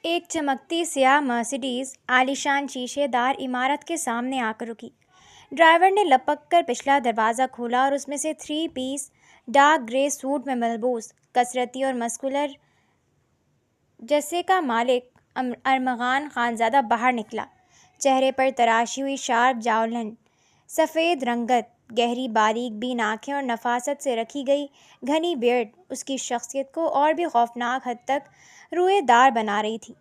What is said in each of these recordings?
ایک چمکتی سیاہ مرسیڈیز عالیشان شیشے دار عمارت کے سامنے آ کر رکی۔ ڈرائیور نے لپک کر پچھلا دروازہ کھولا اور اس میں سے 3 پیس ڈارک گرے سوٹ میں ملبوس کثرتی اور مسکولر جثے کا مالک ارمغان خانزادہ باہر نکلا۔ چہرے پر تراشی ہوئی شارپ جاولن، سفید رنگت، گہری باریک بین آنکھیں اور نفاست سے رکھی گئی گھنی بیئرڈ اس کی شخصیت کو اور بھی خوفناک حد تک روئے دار بنا رہی تھی۔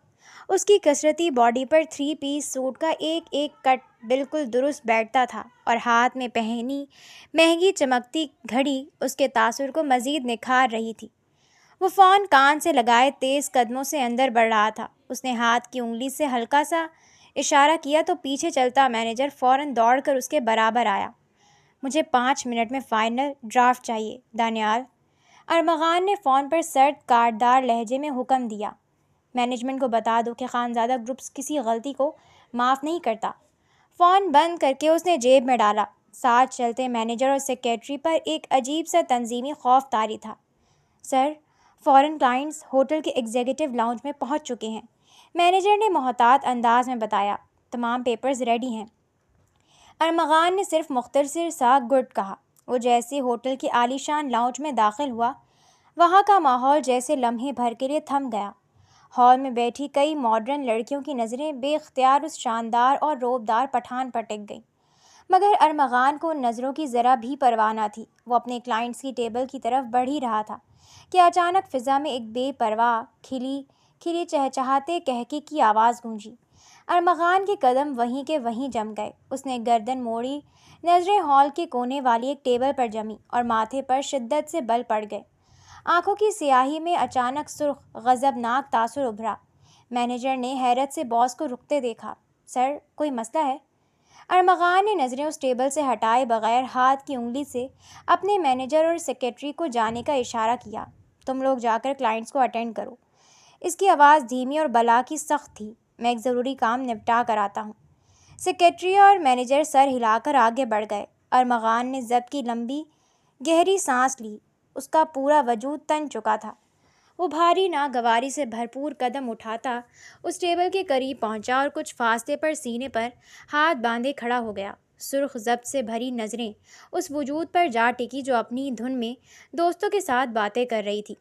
اس کی کثرتی باڈی پر 3 پیس سوٹ کا ایک ایک کٹ بالکل درست بیٹھتا تھا اور ہاتھ میں پہنی مہنگی چمکتی گھڑی اس کے تاثر کو مزید نکھار رہی تھی۔ وہ فون کان سے لگائے تیز قدموں سے اندر بڑھ رہا تھا۔ اس نے ہاتھ کی انگلی سے ہلکا سا اشارہ کیا تو پیچھے چلتا مینیجر فوراً دوڑ کر اس کے برابر آیا۔ مجھے 5 منٹ میں فائنل ڈرافٹ چاہیے دانیال، ارمغان نے فون پر سرد کاٹدار لہجے میں حکم دیا۔ مینجمنٹ کو بتا دو کہ خانزادہ گروپس کسی غلطی کو معاف نہیں کرتا۔ فون بند کر کے اس نے جیب میں ڈالا۔ ساتھ چلتے مینیجر اور سیکریٹری پر ایک عجیب سا تنظیمی خوف طاری تھا۔ سر، فورن کلائنٹس ہوٹل کے ایگزیکٹو لاؤنج میں پہنچ چکے ہیں، مینیجر نے محتاط انداز میں بتایا۔ تمام پیپرز ریڈی ہیں۔ ارمغان نے صرف مختصر سا گڈ کہا۔ وہ جیسے ہوٹل کے عالیشان لاؤنج میں داخل ہوا، وہاں کا ماحول جیسے لمحے بھر کے لیے تھم گیا۔ ہال میں بیٹھی کئی ماڈرن لڑکیوں کی نظریں بے اختیار اس شاندار اور روبدار پٹھان پر ٹک گئیں، مگر ارمغان کو ان نظروں کی ذرا بھی پرواہ نہ تھی۔ وہ اپنے کلائنٹس کی ٹیبل کی طرف بڑھ ہی رہا تھا کہ اچانک فضا میں ایک بے پرواہ کھلی چہچہاتے قہقہے کی آواز گونجی۔ ارمغان کے قدم وہیں کے وہیں جم گئے۔ اس نے گردن موڑی، نظریں ہال کے کونے والی ایک ٹیبل پر جمیں اور ماتھے پر شدت سے بل پڑ گئے۔ آنکھوں کی سیاہی میں اچانک سرخ غضبناک تاثر ابھرا۔ مینیجر نے حیرت سے باس کو رکتے دیکھا۔ سر، کوئی مسئلہ ہے؟ ارمغان نے نظریں اس ٹیبل سے ہٹائے بغیر ہاتھ کی انگلی سے اپنے مینیجر اور سیکریٹری کو جانے کا اشارہ کیا۔ تم لوگ جا کر کلائنٹس کو اٹینڈ کرو۔ اس کی آواز دھیمی اور بلا کی سخت تھی۔ میں ایک ضروری کام نپٹا کر آتا ہوں۔ سیکریٹری اور مینیجر سر ہلا کر آگے بڑھ گئے۔ ارمغان نے ضبط کی لمبی گہری سانس لی۔ اس کا پورا وجود تن چکا تھا۔ وہ بھاری ناگواری سے بھرپور قدم اٹھاتا اس ٹیبل کے قریب پہنچا اور کچھ فاصلے پر سینے پر ہاتھ باندھے کھڑا ہو گیا۔ سرخ ضبط سے بھری نظریں اس وجود پر جا ٹکی جو اپنی دھن میں دوستوں کے ساتھ باتیں کر رہی تھی۔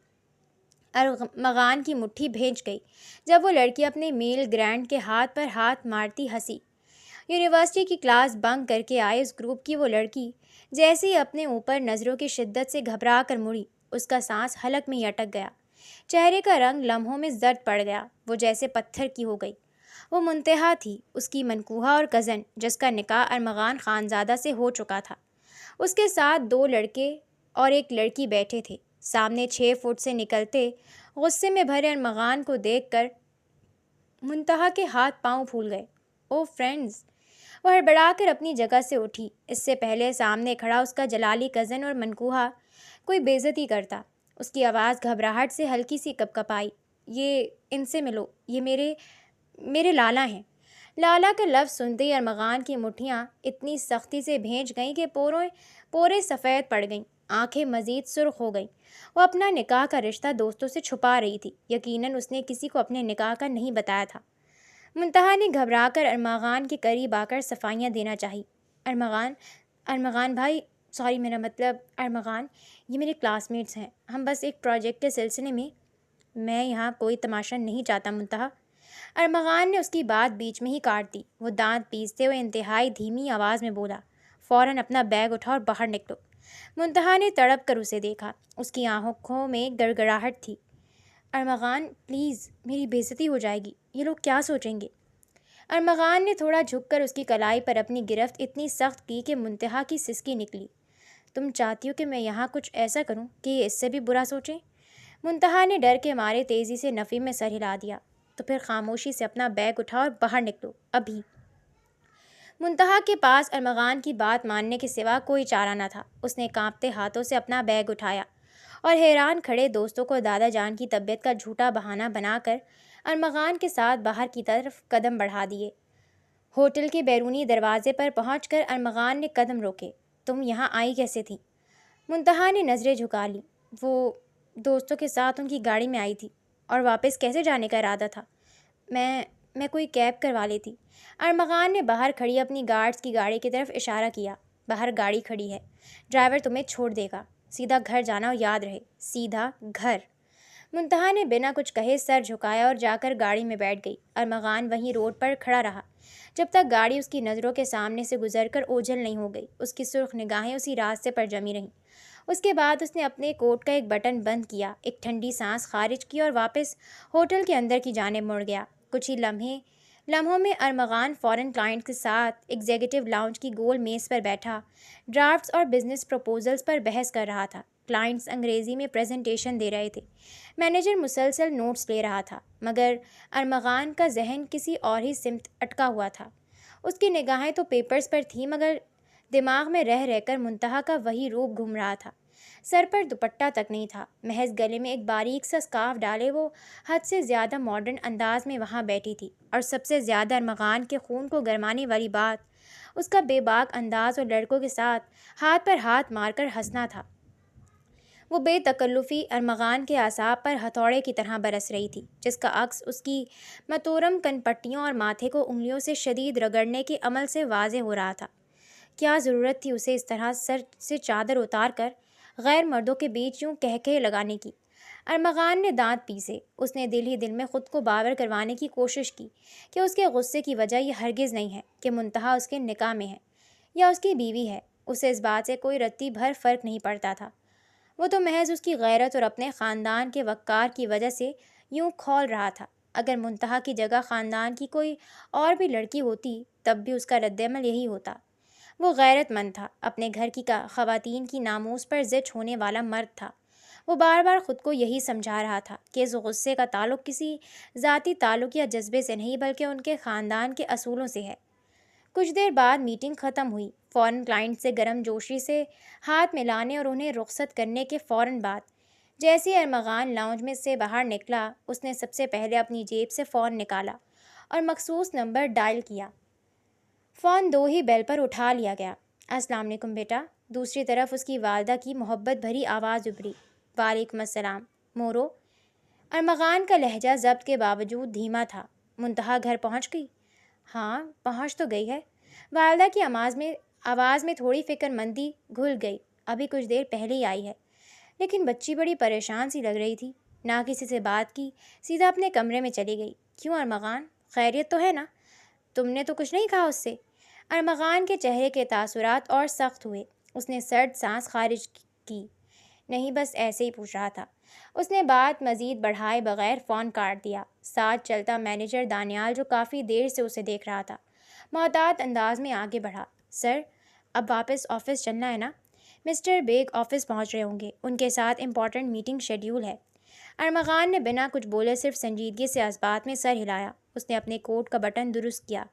ارمغان کی مٹھی بھینچ گئی جب وہ لڑکی اپنے میل گرینڈ کے ہاتھ پر ہاتھ مارتی ہنسی۔ یونیورسٹی کی کلاس بنک کر کے آئے اس گروپ کی وہ لڑکی جیسے ہی اپنے اوپر نظروں کی شدت سے گھبرا کر مڑی، اس کا سانس حلق میں ہی اٹک گیا۔ چہرے کا رنگ لمحوں میں زرد پڑ گیا۔ وہ جیسے پتھر کی ہو گئی۔ وہ منتہا تھی، اس کی منکوہا اور کزن جس کا نکاح ارمغان خانزادہ سے ہو چکا تھا۔ اس کے ساتھ 2 لڑکے اور ایک لڑکی بیٹھے تھے۔ سامنے 6 فٹ سے نکلتے غصے میں بھرے ارمغان کو دیکھ کر منتہا کے ہاتھ پاؤں پھول گئے۔ او فرینڈز! وہ ہڑبڑا کر اپنی جگہ سے اٹھی۔ اس سے پہلے سامنے کھڑا اس کا جلالی کزن اور منکوہا کوئی بے عزتی کرتا۔ اس کی آواز گھبراہٹ سے ہلکی سی کپکپائی۔ یہ ان سے ملو، یہ میرے لالا ہیں۔ لالا کا لفظ سنتے ہی ارمغان کی مٹھیاں اتنی سختی سے بھینچ گئیں کہ پورے سفید پڑ گئیں، آنکھیں مزید سرخ ہو گئیں۔ وہ اپنا نکاح کا رشتہ دوستوں سے چھپا رہی تھی۔ یقیناً اس نے کسی کو اپنے نکاح کا نہیں بتایا تھا۔ منتہا نے گھبرا کر ارمغان کے قریب آ کر صفائیاں دینا چاہی۔ ارمغان بھائی، سوری، میرا مطلب ارمغان، یہ میرے کلاس میٹس ہیں۔ ہم بس ایک پروجیکٹ کے سلسلے میں یہاں کوئی تماشا نہیں چاہتا منتہا۔ ارمغان نے اس کی بات بیچ میں ہی کاٹ دی۔ وہ دانت پیستے ہوئے انتہائی دھیمی آواز میں بولا، فوراً اپنا بیگ اٹھاؤ اور باہر نکلو۔ منتہا نے تڑپ کر اسے دیکھا۔ اس کی آنکھوں میں گڑگڑاہٹ تھی۔ ارمغان پلیز، میری بے عزتی ہو جائے گی، یہ لوگ کیا سوچیں گے؟ ارمغان نے تھوڑا جھک کر اس کی کلائی پر اپنی گرفت اتنی سخت کی کہ منتہا کی سسکی نکلی۔ تم چاہتی ہو کہ میں یہاں کچھ ایسا کروں کہ یہ اس سے بھی برا سوچیں؟ منتہا نے ڈر کے مارے تیزی سے نفی میں سر ہلا دیا۔ تو پھر خاموشی سے اپنا بیگ اٹھاؤ اور باہر نکلو، ابھی۔ منتہا کے پاس ارمغان کی بات ماننے کے سوا کوئی چارہ نہ تھا۔ اس نے کانپتے ہاتھوں سے اپنا بیگ اٹھایا اور حیران کھڑے دوستوں کو دادا جان کی طبیعت کا جھوٹا بہانہ بنا کر ارمغان کے ساتھ باہر کی طرف قدم بڑھا دیے۔ ہوٹل کے بیرونی دروازے پر پہنچ کر ارمغان نے قدم روکے۔ تم یہاں آئی کیسے تھی؟ منتہا نے نظریں جھکا لیں۔ وہ دوستوں کے ساتھ ان کی گاڑی میں آئی تھی۔ اور واپس کیسے جانے کا ارادہ تھا؟ میں کوئی کیب کروا لیتی۔ ارمغان نے باہر کھڑی اپنی گارڈز کی گاڑی کی طرف اشارہ کیا۔ باہر گاڑی کھڑی ہے، ڈرائیور تمہیں چھوڑ دے گا، سیدھا گھر جانا اور یاد رہے سیدھا گھر۔ منتہا نے بنا کچھ کہے سر جھکایا اور جا کر گاڑی میں بیٹھ گئی۔ ارمغان وہیں روڈ پر کھڑا رہا جب تک گاڑی اس کی نظروں کے سامنے سے گزر کر اوجھل نہیں ہو گئی۔ اس کی سرخ نگاہیں اسی راستے پر جمی رہیں۔ اس کے بعد اس نے اپنے کوٹ کا ایک بٹن بند کیا، ایک ٹھنڈی سانس خارج کی اور واپس ہوٹل کے اندر کی جانب مڑ گیا۔ کچھ ہی لمحوں میں ارمغان فورن کلائنٹ کے ساتھ ایگزیکٹو لاؤنج کی گول میز پر بیٹھا ڈرافٹس اور بزنس پروپوزلز پر بحث کر رہا تھا۔ کلائنٹس انگریزی میں پریزنٹیشن دے رہے تھے، مینیجر مسلسل نوٹس لے رہا تھا، مگر ارمغان کا ذہن کسی اور ہی سمت اٹکا ہوا تھا۔ اس کی نگاہیں تو پیپرز پر تھیں مگر دماغ میں رہ کر منتہا کا وہی روپ گھوم رہا تھا۔ سر پر دوپٹہ تک نہیں تھا، محض گلے میں ایک باریک سا اسکارف ڈالے وہ حد سے زیادہ ماڈرن انداز میں وہاں بیٹھی تھی، اور سب سے زیادہ ارمغان کے خون کو گرمانے والی بات اس کا بے باک انداز اور لڑکوں کے ساتھ ہاتھ پر ہاتھ مار کر ہنسنا تھا۔ وہ بے تکلفی ارمغان کے اعصاب پر ہتھوڑے کی طرح برس رہی تھی، جس کا عکس اس کی متورم کن پٹیوں اور ماتھے کو انگلیوں سے شدید رگڑنے کے عمل سے واضح ہو رہا تھا۔ کیا ضرورت تھی اسے اس طرح سر سے چادر اتار کر غیر مردوں کے بیچ یوں کہکہے لگانے کی؟ ارمغان نے دانت پیسے۔ اس نے دل ہی دل میں خود کو باور کروانے کی کوشش کی کہ اس کے غصے کی وجہ یہ ہرگز نہیں ہے کہ منتہا اس کے نکاح میں ہے یا اس کی بیوی ہے۔ اسے اس بات سے کوئی رتی بھر فرق نہیں پڑتا تھا، وہ تو محض اس کی غیرت اور اپنے خاندان کے وقار کی وجہ سے یوں کھول رہا تھا۔ اگر منتہا کی جگہ خاندان کی کوئی اور بھی لڑکی ہوتی تب بھی اس کا رد عمل یہی ہوتا۔ وہ غیرت مند تھا، اپنے گھر کی خواتین کی ناموس پر زچ ہونے والا مرد تھا۔ وہ بار بار خود کو یہی سمجھا رہا تھا کہ اس غصے کا تعلق کسی ذاتی تعلق یا جذبے سے نہیں بلکہ ان کے خاندان کے اصولوں سے ہے۔ کچھ دیر بعد میٹنگ ختم ہوئی۔ فوراً کلائنٹ سے گرم جوشی سے ہاتھ ملانے اور انہیں رخصت کرنے کے فوراً بعد جیسے ارمغان لاؤنج میں سے باہر نکلا، اس نے سب سے پہلے اپنی جیب سے فون نکالا اور مخصوص نمبر ڈائل کیا۔ فون دو ہی بیل پر اٹھا لیا گیا۔ السلام علیکم بیٹا۔ دوسری طرف اس کی والدہ کی محبت بھری آواز ابھری۔ وعلیکم السلام مورو۔ ارمغان کا لہجہ ضبط کے باوجود دھیما تھا۔ منتہا گھر پہنچ گئی؟ ہاں پہنچ تو گئی ہے۔ والدہ کی آواز میں تھوڑی فکر مندی گھل گئی۔ ابھی کچھ دیر پہلے ہی آئی ہے، لیکن بچی بڑی پریشان سی لگ رہی تھی، نہ کسی سے بات کی، سیدھا اپنے کمرے میں چلی گئی۔ کیوں ارمغان، خیریت تو ہے نا؟ تم نے تو کچھ نہیں کہا اس سے؟ ارمغان کے چہرے کے تاثرات اور سخت ہوئے۔ اس نے سرد سانس خارج کی۔ نہیں، بس ایسے ہی پوچھ رہا تھا۔ اس نے بات مزید بڑھائے بغیر فون کاٹ دیا۔ ساتھ چلتا مینیجر دانیال جو کافی دیر سے اسے دیکھ رہا تھا محتاط انداز میں آگے بڑھا۔ سر، اب واپس آفس چلنا ہے نا؟ مسٹر بیگ آفس پہنچ رہے ہوں گے، ان کے ساتھ امپورٹنٹ میٹنگ شیڈیول ہے۔ ارمغان نے بنا کچھ بولے صرف سنجیدگی سے اس بات میں سر ہلایا۔ اس نے اپنے کوٹ کا بٹن درست کیا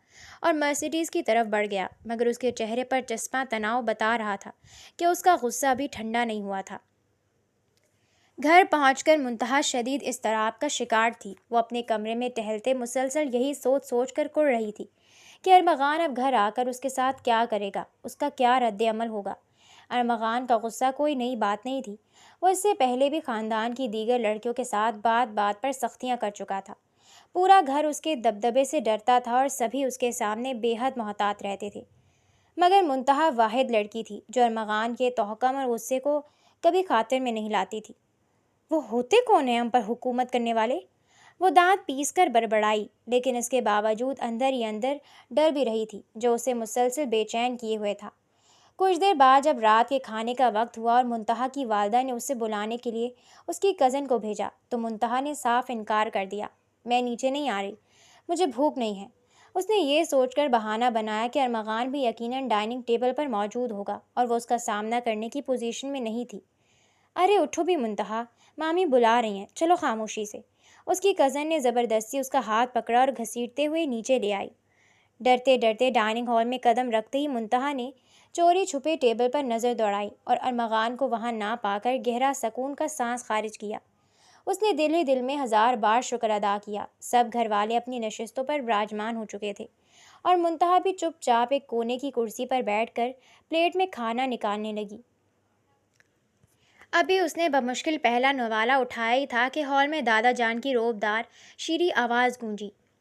اور مرسیڈیز کی طرف بڑھ گیا، مگر اس کے چہرے پر چسپاں تناؤ بتا رہا تھا کہ اس کا غصہ ابھی ٹھنڈا نہیں ہوا تھا۔ گھر پہنچ کر منتہا شدید اضطراب کا شکار تھی۔ وہ اپنے کمرے میں ٹہلتے مسلسل یہی سوچ کر کڑ رہی تھی کہ ارمغان اب گھر آ کر اس کے ساتھ کیا کرے گا، اس کا کیا رد عمل ہوگا۔ ارمغان کا غصہ کوئی نئی بات نہیں تھی، وہ اس سے پہلے بھی خاندان کی دیگر لڑکیوں کے ساتھ بات بات پر سختیاں کر چکا تھا۔ پورا گھر اس کے دبدبے سے ڈرتا تھا اور سبھی اس کے سامنے بے حد محتاط رہتے تھے، مگر منتہا واحد لڑکی تھی جو ارمغان کے تحکم اور غصے کو کبھی خاطر میں نہیں لاتی تھی۔ وہ ہوتے کون ہیں ہم پر حکومت کرنے والے؟ وہ دانت پیس کر بڑبڑائی، لیکن اس کے باوجود اندر ہی اندر ڈر بھی رہی تھی جو اسے مسلسل بے چین کیے ہوئے تھا۔ کچھ دیر بعد جب رات کے کھانے کا وقت ہوا اور منتہا کی والدہ نے اسے بلانے کے لیے اس کی کزن کو بھیجا تو منتہا نے صاف انکار کر دیا۔ میں نیچے نہیں آ رہی، مجھے بھوک نہیں ہے۔ اس نے یہ سوچ کر بہانہ بنایا کہ ارمغان بھی یقیناً ڈائننگ ٹیبل پر موجود ہوگا اور وہ اس کا سامنا کرنے کی پوزیشن میں نہیں تھی۔ ارے اٹھو بھی منتہا، مامی بلا رہی ہیں، چلو خاموشی سے۔ اس کی کزن نے زبردستی اس کا ہاتھ پکڑا اور گھسیٹتے ہوئے نیچے لے آئی۔ ڈرتے ڈرتے ڈائننگ ہال میں قدم رکھتے ہی منتہا نے چوری چھپے ٹیبل پر نظر دوڑائی اور ارمغان کو وہاں نہ پا کر گہرا سکون کا سانس خارج کیا۔ اس نے دل ہی دل میں ہزار بار شکر ادا کیا۔ سب گھر والے اپنی نشستوں پر براجمان ہو چکے تھے اور منتہا بھی چپ چاپ ایک کونے کی کرسی پر بیٹھ کر پلیٹ میں کھانا نکالنے لگی۔ ابھی اس نے بمشکل پہلا نوالہ اٹھایا ہی تھا کہ ہال میں دادا جان کی روب دار شیریں آواز گونجی۔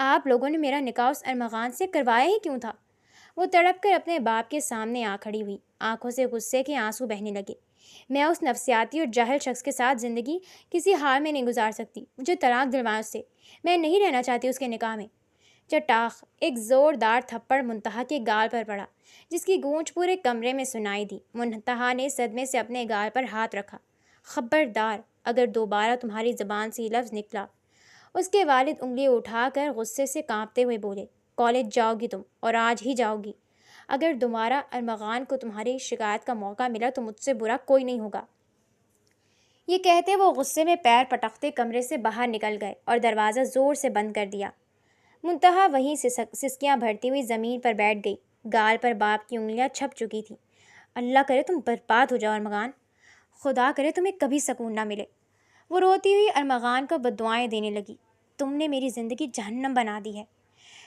آپ لوگوں نے میرا نکاح اس ارمغان سے کروایا ہی کیوں تھا؟ وہ تڑپ کر اپنے باپ کے سامنے آ کھڑی ہوئی، آنکھوں سے غصے کے آنسو بہنے لگے۔ میں اس نفسیاتی اور جاہل شخص کے ساتھ زندگی کسی حال میں نہیں گزار سکتی، مجھے طلاق دلوانا اس سے، میں نہیں رہنا چاہتی اس کے نکاح میں۔ چٹاخ ایک زوردار تھپڑ منتہا کے گال پر پڑا، جس کی گونج پورے کمرے میں سنائی دی۔ منتہا نے صدمے سے اپنے گال پر ہاتھ رکھا۔ خبردار، اگر دوبارہ تمہاری زبان سے یہ لفظ نکلا۔ اس کے والد انگلی اٹھا کر غصے سے کانپتے ہوئے بولے، کالج جاؤ گی تم، اور آج ہی جاؤ گی۔ اگر دوبارہ ارمغان کو تمہاری شکایت کا موقع ملا تو مجھ سے برا کوئی نہیں ہوگا۔ یہ کہتے وہ غصے میں پیر پٹکتے کمرے سے باہر نکل گئے اور دروازہ زور سے بند کر دیا۔ منتہا وہیں سسکیاں بھرتی ہوئی زمین پر بیٹھ گئی، گال پر باپ کی انگلیاں چھپ چکی تھیں۔ اللہ کرے تم برباد ہو جاؤ ارمغان، خدا کرے تمہیں کبھی سکون نہ ملے۔ وہ روتی ہوئی ارمغان کو بددعائیں دینے لگی، تم نے میری زندگی جہنم بنا دی ہے۔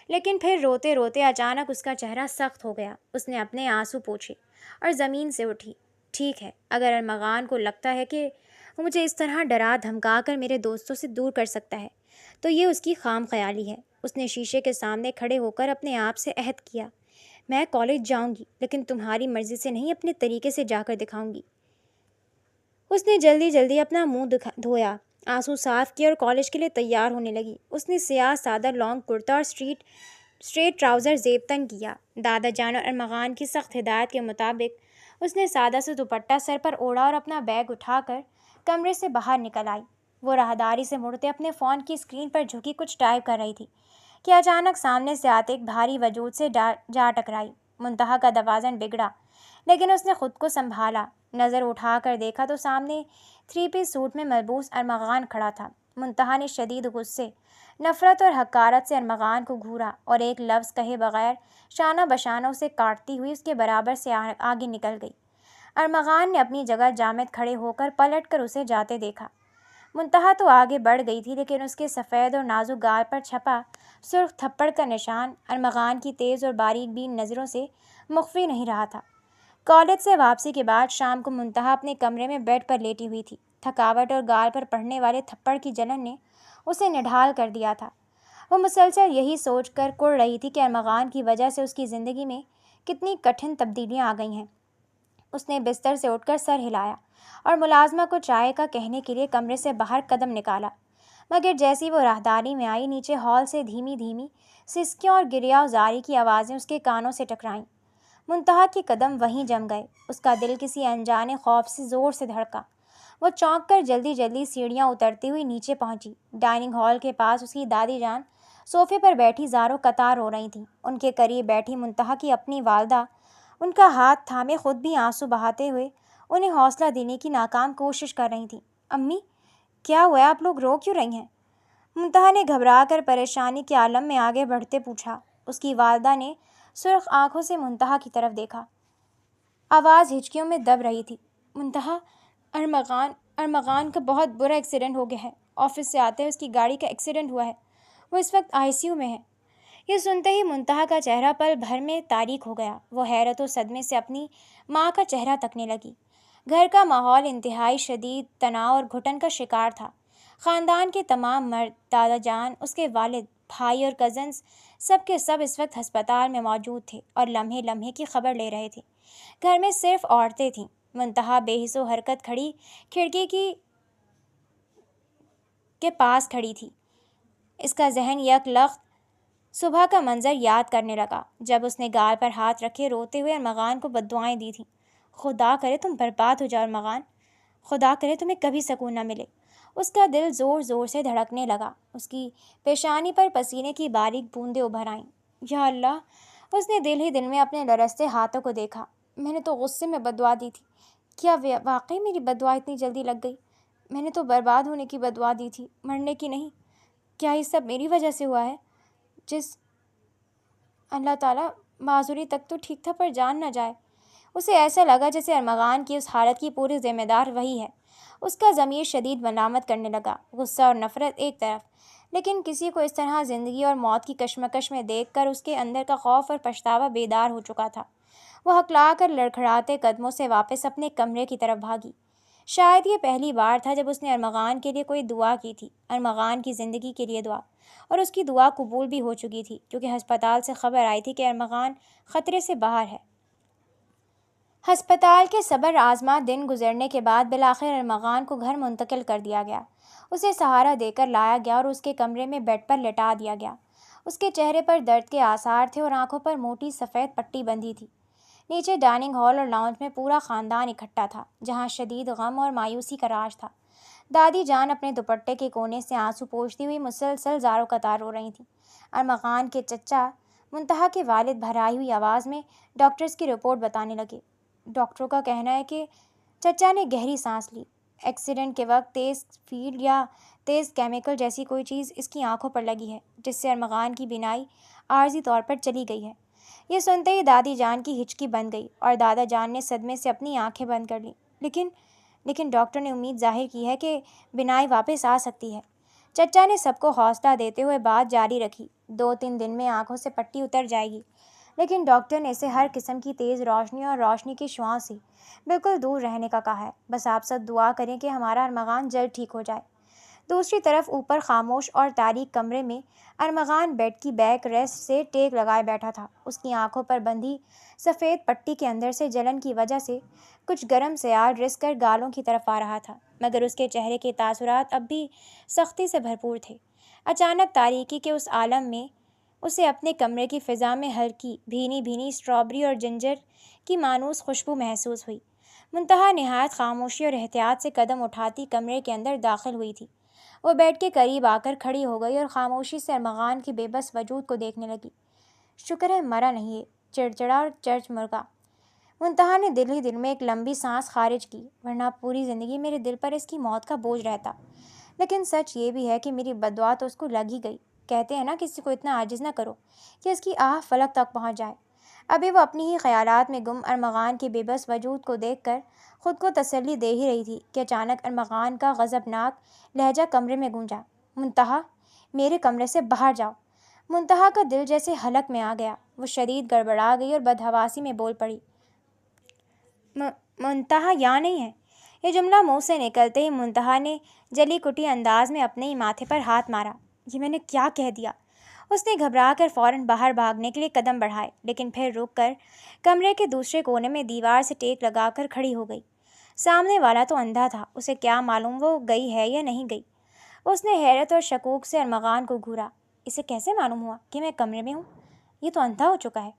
لیکن پھر روتے روتے اچانک اس کا چہرہ سخت ہو گیا۔ اس نے اپنے آنسو پوچھے اور زمین سے اٹھی۔ ٹھیک ہے، اگر ارمغان کو لگتا ہے کہ وہ مجھے اس طرح ڈرا دھمکا کر میرے دوستوں سے دور کر سکتا ہے تو یہ اس کی خام خیالی ہے۔ اس نے شیشے کے سامنے کھڑے ہو کر اپنے آپ سے عہد کیا، میں کالج جاؤں گی لیکن تمہاری مرضی سے نہیں، اپنے طریقے سے جا کر دکھاؤں گی۔ اس نے جلدی جلدی اپنا منہ دھویا، آنسو صاف کیا اور کالج کے لیے تیار ہونے لگی۔ اس نے سیاہ سادہ لانگ کرتا اور اسٹریٹ ٹراؤزر زیب تن کیا۔ دادا جان اور ارمغان کی سخت ہدایت کے مطابق اس نے سادہ سے دوپٹہ سر پر اوڑھا اور اپنا بیگ اٹھا کر کمرے سے باہر نکل آئی۔ وہ راہداری سے مڑتے اپنے فون کی اسکرین پر جھکی کچھ ٹائپ کر رہی تھی کہ اچانک سامنے سے آتے ایک بھاری وجود سے جا ٹکرائی۔ منتہا کا توازن بگڑا، لیکن اس نے خود کو سنبھالا۔ نظر اٹھا کر دیکھا تو سامنے 3 پیس سوٹ میں ملبوس ارمغان کھڑا تھا۔ منتہا نے شدید غصے، نفرت اور حقارت سے ارمغان کو گھورا اور ایک لفظ کہے بغیر شانہ بشانہ اسے کاٹتی ہوئی اس کے برابر سے آگے نکل گئی۔ ارمغان نے اپنی جگہ جامد کھڑے ہو کر پلٹ کر اسے جاتے دیکھا۔ منتہا تو آگے بڑھ گئی تھی، لیکن اس کے سفید اور نازک گال پر چھپا سرخ تھپڑ کا نشان ارمغان کی تیز اور باریک بین نظروں سے مخفی نہیں رہا تھا۔ کالج سے واپسی کے بعد شام کو منتہا اپنے کمرے میں بیڈ پر لیٹی ہوئی تھی۔ تھکاوٹ اور گال پر پڑنے والے تھپڑ کی جلن نے اسے نڈھال کر دیا تھا۔ وہ مسلسل یہی سوچ کر کڑ رہی تھی کہ ارمغان کی وجہ سے اس کی زندگی میں کتنی کٹھن تبدیلیاں آ گئی ہیں۔ اس نے بستر سے اٹھ کر سر ہلایا اور ملازمہ کو چائے کا کہنے کے لیے کمرے سے باہر قدم نکالا، مگر جیسی وہ راہداری میں آئی، نیچے ہال سے دھیمی دھیمی سسکیوں اور گریہ زاری کی آوازیں اس کے کانوں سے ٹکرائیں۔ منتہا کے قدم وہیں جم گئے، اس کا دل کسی انجانے خوف سے زور سے دھڑکا۔ وہ چونک کر جلدی جلدی سیڑھیاں اترتی ہوئی نیچے پہنچی۔ ڈائننگ ہال کے پاس اس کی دادی جان صوفے پر بیٹھی زاروں قطار رو رہی تھیں۔ ان کے قریب بیٹھی منتہا کی اپنی والدہ ان کا ہاتھ تھامے خود بھی آنسو بہاتے ہوئے انہیں حوصلہ دینے کی ناکام کوشش کر رہی تھیں۔ امی، کیا ہوا ہے؟ آپ لوگ رو کیوں رہی ہیں؟ منتہا نے گھبرا کر پریشانی کے عالم میں آگے بڑھتے پوچھا۔ اس کی والدہ نے سرخ آنکھوں سے منتہا کی طرف دیکھا، آواز ہچکیوں میں دب رہی تھی۔ منتہا، ارمغان کا بہت برا ایکسیڈنٹ ہو گیا ہے، آفس سے آتے ہیں اس کی گاڑی کا ایکسیڈنٹ ہوا ہے، وہ اس وقت ICU میں ہے۔ یہ سنتے ہی منتہا کا چہرہ پل بھر میں تاریک ہو گیا۔ وہ حیرت و صدمے سے اپنی ماں کا چہرہ تکنے لگی۔ گھر کا ماحول انتہائی شدید تناؤ اور گھٹن کا شکار تھا۔ خاندان کے تمام مرد، دادا جان، اس کے والد، بھائی اور کزنز، سب کے سب اس وقت ہسپتال میں موجود تھے اور لمحے لمحے کی خبر لے رہے تھے۔ گھر میں صرف عورتیں تھیں۔ منتہا بے حس و حرکت کھڑی کھڑکی کے پاس کھڑی تھی۔ اس کا ذہن یک لخت صبح کا منظر یاد کرنے لگا، جب اس نے گال پر ہاتھ رکھے روتے ہوئے ارمغان کو بددعائیں دی تھیں۔ خدا کرے تم برباد ہو جاؤ ارمغان، خدا کرے تمہیں کبھی سکون نہ ملے۔ اس کا دل زور زور سے دھڑکنے لگا۔ اس کی پیشانی پر پسینے کی باریک بوندیں ابھر آئیں۔ یا اللہ! اس نے دل ہی دل میں اپنے لرزتے ہاتھوں کو دیکھا۔ میں نے تو غصے میں بددعا دی تھی، کیا واقعی میری بددعا اتنی جلدی لگ گئی؟ میں نے تو برباد ہونے کی بددعا دی تھی، مرنے کی نہیں۔ کیا یہ سب میری وجہ سے ہوا ہے؟ اللہ تعالیٰ، معذوری تک تو ٹھیک تھا پر جان نہ جائے۔ اسے ایسا لگا جیسے ارمغان کی اس حالت کی پوری ذمہ دار وہی ہے۔ اس کا ضمیر شدید ملامت کرنے لگا۔ غصہ اور نفرت ایک طرف، لیکن کسی کو اس طرح زندگی اور موت کی کشمکش میں دیکھ کر اس کے اندر کا خوف اور پچھتاوا بیدار ہو چکا تھا۔ وہ ہکلا کر لڑکھڑاتے قدموں سے واپس اپنے کمرے کی طرف بھاگی۔ شاید یہ پہلی بار تھا جب اس نے ارمغان کے لیے کوئی دعا کی تھی، ارمغان کی زندگی کے لیے دعا، اور اس کی دعا قبول بھی ہو چکی تھی کیونکہ ہسپتال سے خبر آئی تھی کہ ارمغان خطرے سے باہر ہے۔ ہسپتال کے صبر آزما دن گزرنے کے بعد بالآخر ارمغان کو گھر منتقل کر دیا گیا۔ اسے سہارا دے کر لایا گیا اور اس کے کمرے میں بیڈ پر لٹا دیا گیا۔ اس کے چہرے پر درد کے آثار تھے اور آنکھوں پر موٹی سفید پٹی بندھی تھی۔ نیچے ڈائننگ ہال اور لاؤنج میں پورا خاندان اکٹھا تھا، جہاں شدید غم اور مایوسی کا راج تھا۔ دادی جان اپنے دوپٹے کے کونے سے آنسو پوچھتی ہوئی مسلسل زاروں قطار رو رہی تھیں۔ ارمغان کے چچا منتہا کے والد بھرائی ہوئی آواز میں ڈاکٹرز کی رپورٹ بتانے لگے۔ ڈاکٹروں کا کہنا ہے کہ چچا نے گہری سانس لی۔ ایکسیڈنٹ کے وقت تیز فیڈ یا تیز کیمیکل جیسی کوئی چیز اس کی آنکھوں پر لگی ہے، جس سے ارمغان کی بینائی عارضی طور پر چلی گئی ہے۔ یہ سنتے ہی دادی جان کی ہچکی بن گئی اور دادا جان نے صدمے سے اپنی آنکھیں بند کر لیں۔ لیکن ڈاکٹر نے امید ظاہر کی ہے کہ بینائی واپس آ سکتی ہے۔ چچا نے سب کو حوصلہ دیتے ہوئے بات جاری رکھی، 2-3 دن میں آنکھوں سے پٹی اتر جائے گی، لیکن ڈاکٹر نے اسے ہر قسم کی تیز روشنی اور روشنی کی شعاؤں سے بالکل دور رہنے کا کہا ہے۔ بس آپ سب دعا کریں کہ ہمارا ارمغان جلد ٹھیک ہو جائے۔ دوسری طرف اوپر خاموش اور تاریک کمرے میں ارمغان بیڈ کی بیک ریسٹ سے ٹیک لگائے بیٹھا تھا۔ اس کی آنکھوں پر بندھی سفید پٹی کے اندر سے جلن کی وجہ سے کچھ گرم سیال رس کر گالوں کی طرف آ رہا تھا، مگر اس کے چہرے کے تاثرات اب بھی سختی سے بھرپور تھے۔ اچانک تاریکی کے اس عالم میں اسے اپنے کمرے کی فضا میں ہلکی بھینی بھینی اسٹرابری اور جنجر کی مانوس خوشبو محسوس ہوئی۔ منتہا نہایت خاموشی اور احتیاط سے قدم اٹھاتی کمرے کے اندر داخل ہوئی تھی۔ وہ بیڈ کے قریب آ کر کھڑی ہو گئی اور خاموشی سے ارمغان کے بے بس وجود کو دیکھنے لگی۔ شکر ہے مرا نہیں یہ چڑچڑا اور چرچ مرغا۔ منتہا نے دل ہی دل میں ایک لمبی سانس خارج کی، ورنہ پوری زندگی میرے دل پر اس کی موت کا بوجھ رہتا۔ لیکن سچ یہ بھی ہے کہ میری بددعا تو اس کو لگ ہی گئی۔ کہتے ہیں نا، کسی کو اتنا عاجز نہ کرو کہ اس کی آہ فلک تک پہنچ جائے۔ ابھی وہ اپنی ہی خیالات میں گم ارمغان کے بے بس وجود کو دیکھ کر خود کو تسلی دے ہی رہی تھی کہ اچانک ارمغان کا غضبناک لہجہ کمرے میں گونجا۔ منتہا، میرے کمرے سے باہر جاؤ۔ منتہا کا دل جیسے حلق میں آ گیا۔ وہ شدید گڑبڑا گئی اور بدحواسی میں بول پڑی، منتہا یہاں نہیں ہے۔ یہ جملہ منہ سے نکلتے ہی منتہا نے جلی کٹی انداز میں اپنے ہی ماتھے پر ہاتھ مارا۔ یہ میں نے کیا کہہ دیا؟ اس نے گھبرا کر فوراً باہر بھاگنے کے لیے قدم بڑھائے، لیکن پھر رک کر کمرے کے دوسرے کونے میں دیوار سے ٹیک لگا کر کھڑی ہو گئی۔ سامنے والا تو اندھا تھا، اسے کیا معلوم وہ گئی ہے یا نہیں گئی۔ اس نے حیرت اور شکوک سے ارمغان کو گھورا۔ اسے کیسے معلوم ہوا کہ میں کمرے میں ہوں؟ یہ تو اندھا ہو چکا ہے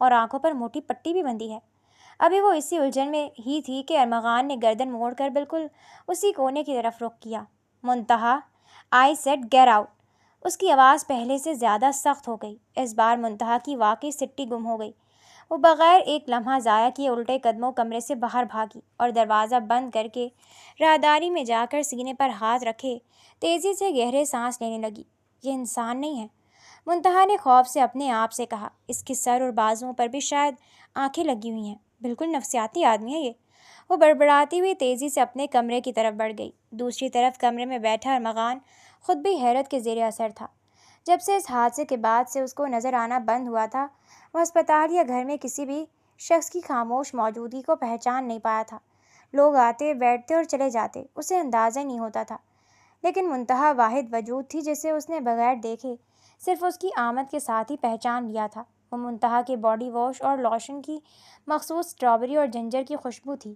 اور آنکھوں پر موٹی پٹی بھی بندھی ہے۔ ابھی وہ اسی الجھن میں ہی تھی کہ ارمغان نے گردن موڑ کر بالکل اسی کونے کی طرف رخ کیا۔ منتہا، آئی سیڈ گیٹ آؤٹ۔ اس کی آواز پہلے سے زیادہ سخت ہو گئی۔ اس بار منتہا کی واقعی سٹی گم ہو گئی۔ وہ بغیر ایک لمحہ ضائع کیے الٹے قدموں کمرے سے باہر بھاگی اور دروازہ بند کر کے راہداری میں جا کر سینے پر ہاتھ رکھے تیزی سے گہرے سانس لینے لگی۔ یہ انسان نہیں ہے، منتہا نے خوف سے اپنے آپ سے کہا۔ اس کے سر اور بازوؤں پر بھی شاید آنکھیں لگی ہوئی ہیں، بالکل نفسیاتی آدمی ہے یہ۔ وہ بڑبڑاتی ہوئی تیزی سے اپنے کمرے کی طرف بڑھ گئی۔ دوسری طرف کمرے میں بیٹھا ارمغان خود بھی حیرت کے زیر اثر تھا۔ جب سے اس حادثے کے بعد سے اس کو نظر آنا بند ہوا تھا، وہ ہسپتال یا گھر میں کسی بھی شخص کی خاموش موجودگی کو پہچان نہیں پایا تھا۔ لوگ آتے بیٹھتے اور چلے جاتے، اسے اندازہ نہیں ہوتا تھا، لیکن منتہا واحد وجود تھی جسے اس نے بغیر دیکھے صرف اس کی آمد کے ساتھ ہی پہچان لیا تھا۔ وہ منتہا کے باڈی واش اور لوشن کی مخصوص اسٹرابری اور جنجر کی خوشبو تھی،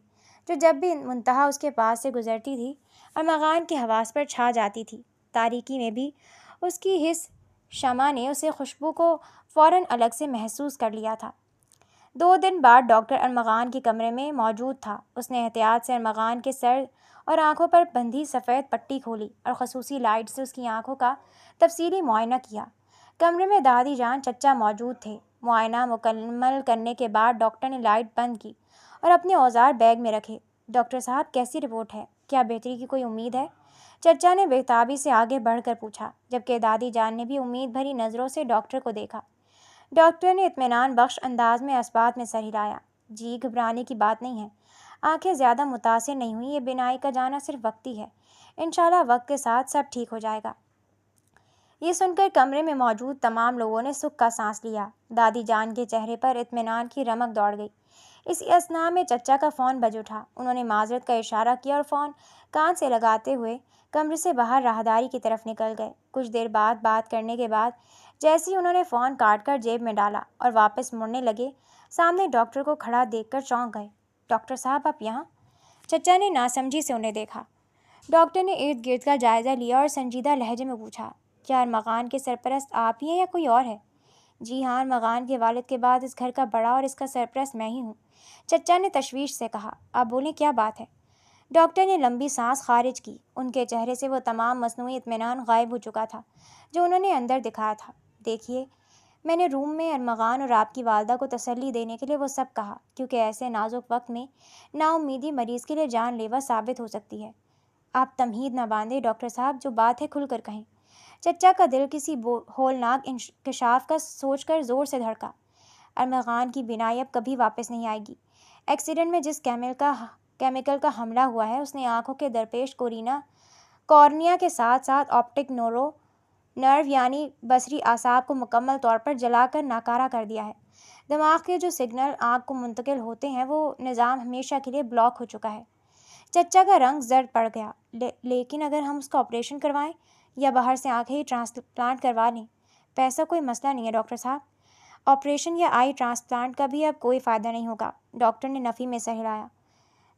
جو جب بھی منتہا اس کے پاس سے گزرتی تھی ارمغان کے حواس پر چھا جاتی تھی۔ تاریکی میں بھی اس کی حس شمع نے اسے خوشبو کو فوراً الگ سے محسوس کر لیا تھا۔ 2 دن بعد ڈاکٹر ارمغان کے کمرے میں موجود تھا۔ اس نے احتیاط سے ارمغان کے سر اور آنکھوں پر بندھی سفید پٹی کھولی اور خصوصی لائٹ سے اس کی آنکھوں کا تفصیلی معائنہ کیا۔ کمرے میں دادی جان چچا موجود تھے۔ معائنہ مکمل کرنے کے بعد ڈاکٹر نے لائٹ بند کی اور اپنے اوزار بیگ میں رکھے۔ ڈاکٹر صاحب، کیسی رپورٹ ہے؟ کیا بہتری کی کوئی امید ہے؟ چچا نے بےتابی سے آگے بڑھ کر پوچھا، جبکہ دادی جان نے بھی امید بھری نظروں سے ڈاکٹر کو دیکھا۔ ڈاکٹر نے اطمینان بخش انداز میں اثبات میں سر ہلایا۔ جی، گھبرانے کی بات نہیں ہے، آنکھیں زیادہ متاثر نہیں ہوئیں، یہ بینائی کا جانا صرف وقتی ہے، انشاءاللہ وقت کے ساتھ سب ٹھیک ہو جائے گا۔ یہ سن کر کمرے میں موجود تمام لوگوں نے سکھ کا سانس لیا۔ دادی جان کے چہرے پر اطمینان کی رمق دوڑ گئی۔ اسی اثنا میں چچا کا فون بج اٹھا۔ انہوں نے معذرت کا اشارہ کیا اور فون کان سے لگاتے ہوئے کمرے سے باہر راہداری کی طرف نکل گئے۔ کچھ دیر بعد بات کرنے کے بعد جیسے ہی انہوں نے فون کاٹ کر جیب میں ڈالا اور واپس مڑنے لگے، سامنے ڈاکٹر کو کھڑا دیکھ کر چونک گئے۔ ڈاکٹر صاحب آپ یہاں؟ چچا نے ناسمجھی سے انہیں دیکھا۔ ڈاکٹر نے ارد گرد کا جائزہ لیا اور سنجیدہ لہجے میں پوچھا، کیا ارمغان کے سرپرست آپ ہی ہیں یا کوئی اور ہے؟ جی ہاں، ارمغان کے والد کے بعد اس گھر کا بڑا اور اس کا سرپرست میں ہی ہوں، چچا نے تشویش سے کہا۔ آپ بولیں کیا بات ہے؟ ڈاکٹر نے لمبی سانس خارج کی۔ ان کے چہرے سے وہ تمام مصنوعی اطمینان غائب ہو چکا تھا جو انہوں نے اندر دکھایا تھا۔ دیکھیے، میں نے روم میں ارمغان اور آپ کی والدہ کو تسلی دینے کے لیے وہ سب کہا، کیونکہ ایسے نازک وقت میں نا امیدی مریض کے لیے جان لیوا ثابت ہو سکتی ہے۔ آپ تمہید نہ باندھیں ڈاکٹر صاحب، جو بات ہے کھل کر کہیں۔ چچا کا دل کسی ہولناک انکشاف کا سوچ کر زور سے دھڑکا۔ ارمغان کی بینائی اب کبھی واپس نہیں آئے گی۔ ایکسیڈنٹ میں جس کیمیکل کا حملہ ہوا ہے اس نے آنکھوں کے درپیش کورنیا کے ساتھ ساتھ آپٹک نرو یعنی بصری اعصاب کو مکمل طور پر جلا کر ناکارہ کر دیا ہے۔ دماغ کے جو سگنل آنکھ کو منتقل ہوتے ہیں وہ نظام ہمیشہ کے لیے بلاک ہو چکا ہے۔ چچا کا رنگ زرد پڑ گیا۔ لیکن اگر ہم اس کا آپریشن کروائیں یا باہر سے آنکھیں ہی ٹرانسپلانٹ کروا لیں؟ پیسہ کوئی مسئلہ نہیں ہے ڈاکٹر صاحب۔ آپریشن یا آئی ٹرانسپلانٹ کا بھی اب کوئی فائدہ نہیں ہوگا، ڈاکٹر نے نفی میں سر ہلایا۔